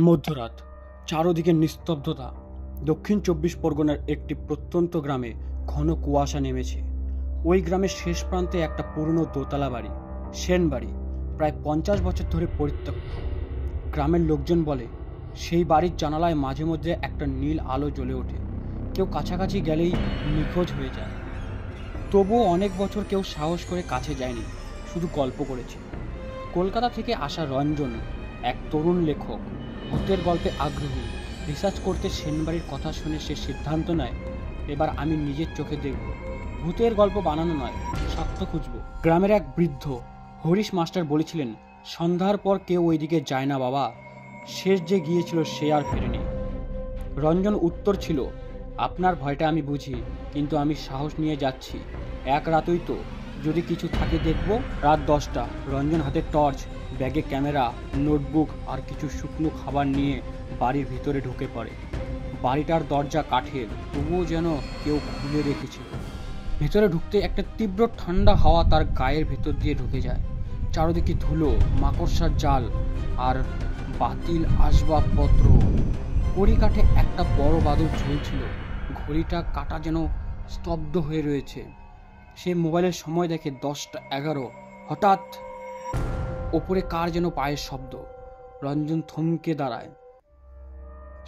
মধ্যরাত, চারদিকে নিস্তব্ধতা। দক্ষিণ ২৪ পরগনার একটি প্রত্যন্ত গ্রামে ঘন কুয়াশা নেমেছে। ওই গ্রামের শেষ প্রান্তে একটা পুরনো দোতলা বাড়ি, সেন বাড়ি, প্রায় ৫০ বছর ধরে পরিত্যক্ত। গ্রামের লোকজন বলে সেই বাড়ির জানালায় মাঝে মধ্যে একটা নীল আলো জ্বলে ওঠে, কেউ কাছাকাছি গেলেই নিখোঁজ হয়ে যায়। তবুও অনেক বছর কেউ সাহস করে কাছে যায়নি, শুধু গল্প করেছে। কলকাতা থেকে আসা রঞ্জন এক তরুণ লেখক, ভূতের গল্পে আগ্রহী। রিসার্চ করতে সেনবাড়ির কথা শুনে সে সিদ্ধান্ত নেয়, এবার আমি নিজের চোখে দেখব। ভূতের গল্প বানানো নয়, সত্য খুঁজব। গ্রামের এক বৃদ্ধ হরিশ মাস্টার বলেছিলেন, সন্ধ্যার পর কেউ ওইদিকে যায় না বাবা, শেষ যে গিয়েছিল সে আর ফেরেনি। রঞ্জন উত্তর ছিল, আপনার ভয়টা আমি বুঝি, কিন্তু আমি সাহস নিয়ে যাচ্ছি। এক রাতই তো, যদি কিছু থাকে দেখব। রাত ১০টা। রঞ্জন হাতে টর্চ, ব্যাগে ক্যামেরা, নোটবুক আর কিছু শুকনো খাবার নিয়ে বাড়ির ভিতরে ঢুকে পড়ে। বাড়িটার দরজা কাঠের, তবুও যেন কেউ খুলে রেখেছিল। ভেতরে ঢুকতে একটা তীব্র ঠান্ডা হাওয়া তার গায়ের ভেতর দিয়ে ঢুকে যায়। চারদিকে ধুলো, মাকড়সার জাল আর বাতিল আসবাবপত্র। কড়িকাঠে একটা বড় বাদুড় ঝুলছিল, ঘড়িটা কাটা যেন স্তব্ধ হয়ে রয়েছে। সে মোবাইলের সময় দেখে ১০টা ১১। হঠাৎ ওপরে কার যেন পায়ের শব্দ। রঞ্জন থমকে দাঁড়ায়।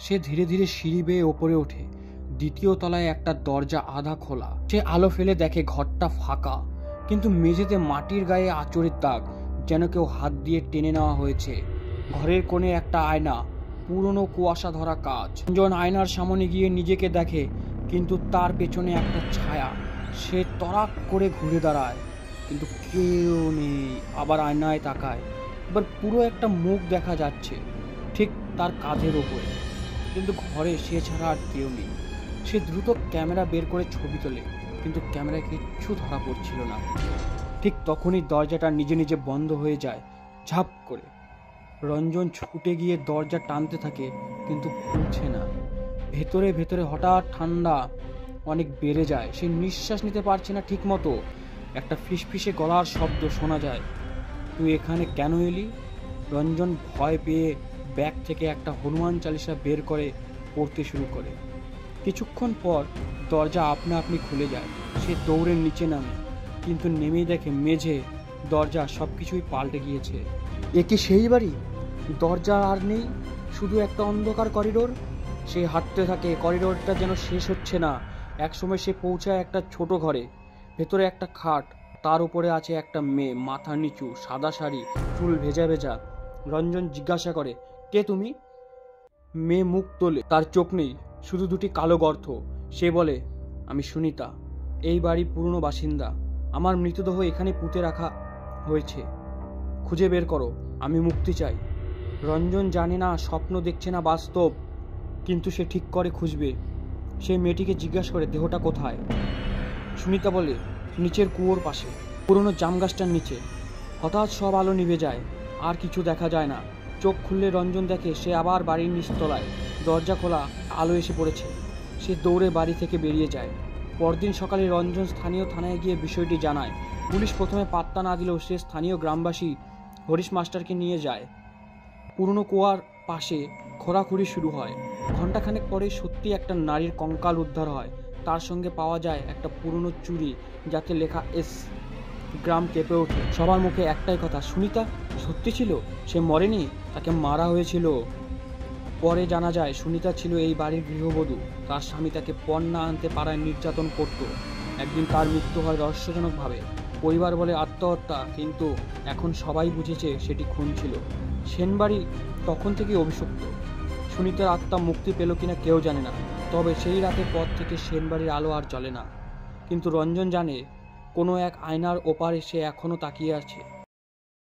সে ধীরে ধীরে সিঁড়ি বেয়ে ওপরে ওঠে। দ্বিতীয় তলায় একটা দরজা আধা খোলা। সে আলো ফেলে দেখে ঘরটা ফাঁকা, কিন্তু মেঝেতে মাটির গায়ে আঁচড়ের দাগ, যেন কেউ হাত দিয়ে টেনে নেওয়া হয়েছে। ঘরের কোণে একটা আয়না, পুরনো কুয়াশা ধরা কাচ। রঞ্জন আয়নার সামনে গিয়ে নিজেকে দেখে, কিন্তু তার পেছনে একটা ছায়া। সে তড়াক করে ঘুরে দাঁড়ায়, কিন্তু কেউ নেই। আবার আয়নায় তাকায়, এবার পুরো একটা মুখ দেখা যাচ্ছে ঠিক তার কাঁধের ওপরে, কিন্তু ঘরে সে ছাড়া আর কেউ নেই। সে দ্রুত ক্যামেরা বের করে ছবি তোলে, কিন্তু ক্যামেরায় কিচ্ছু ধরা পড়ছিল না। ঠিক তখনই দরজাটা নিজে নিজে বন্ধ হয়ে যায়, ঝাপ করে। রঞ্জন ছুটে গিয়ে দরজা টানতে থাকে, কিন্তু খুলছে না। ভেতরে ভেতরে হঠাৎ ঠান্ডা অনেক বেড়ে যায়। সে নিঃশ্বাস নিতে পারছে না ঠিক মতো। একটা ফিসফিসে গলার শব্দ শোনা যায়, তুই এখানে কেন এলি? রঞ্জন ভয় পেয়ে ব্যাগ থেকে একটা হনুমান চালিসা বের করে পড়তে শুরু করে। কিছুক্ষণ পর দরজা আপনা আপনি খুলে যায়। সে দৌড়ে নিচে নামে, কিন্তু নেমেই দেখে মেঝে, দরজা সবকিছুই পাল্টে গিয়েছে। এ কি সেই বাড়ি? দরজা আর নেই, শুধু একটা অন্ধকার করিডোর। সে হাঁটতে থাকে, করিডোরটা যেন শেষ হচ্ছে না। একসময় সে পৌঁছায় একটা ছোট ঘরে। ভেতরে একটা খাট, তার উপরে আছে একটা মেয়ে, মাথা নিচু, সাদা শাড়ি, চুল ভেজা ভেজা। রঞ্জন জিজ্ঞাসা করে, কে তুমি? মেয়ে মুখ তোলে, তার চোখ নেই, শুধু দুটি কালো গর্ত। সে বলে, আমি সুনিতা, এই বাড়ি পুরনো বাসিন্দা। আমার মৃতদেহ এখানে পুঁতে রাখা হয়েছে, খুঁজে বের করো, আমি মুক্তি চাই। রঞ্জন জানে না স্বপ্ন দেখছে না বাস্তব, কিন্তু সে ঠিক করে খুঁজবে। সে মেয়েটিকে জিজ্ঞাসা করে, দেহটা কোথায়? সুনিতা বলে, নিচের কুয়োর পাশে, পুরনো জাম গাছটার নিচে। হঠাৎ সব আলো নিভে যায়, আর কিছু দেখা যায় না। চোখ খুললে রঞ্জন দেখে সে আবার বাড়ির নিচতলায়। দরজা খোলা, আলো এসে পড়েছে। সে দৌড়ে বাড়ি থেকে বেরিয়ে যায়। পরদিন সকালে রঞ্জন স্থানীয় থানায় গিয়ে বিষয়টি জানায়। পুলিশ প্রথমে পাত্তা না দিলেও সে স্থানীয় গ্রামবাসী হরিশ মাস্টারকে নিয়ে যায়। পুরনো কুয়ার পাশে খোঁড়াখুড়ি শুরু হয়। ঘণ্টাখানেক পরে সত্যি একটা নারীর কঙ্কাল উদ্ধার হয়। তার সঙ্গে পাওয়া যায় একটা পুরনো চুড়ি, যাতে লেখা এস। গ্রাম কেঁপে ওঠে। সবার মুখে একটাই কথা, সুনিতা সত্যি ছিল, সে মরেনি, তাকে মারা হয়েছিল। পরে জানা যায় সুনিতা ছিল এই বাড়ির গৃহবধূ। তার স্বামী তাকে পণ না আনতে পারায় নির্যাতন করত। একদিন তার মৃত্যু হয় রহস্যজনকভাবে। পরিবার বলে আত্মহত্যা, কিন্তু এখন সবাই বুঝেছে সেটি খুন ছিল। সেনবাড়ি তখন থেকেই অভিশপ্ত। সুনিতার আত্মা মুক্তি পেল কিনা কেউ জানে না, তবে সেই রাতের পর থেকে সেনবাড়ির আলো আর জ্বলে না। কিন্তু রঞ্জন জানে, কোনো এক আয়নার ওপারে সে এখনও তাকিয়ে আছে।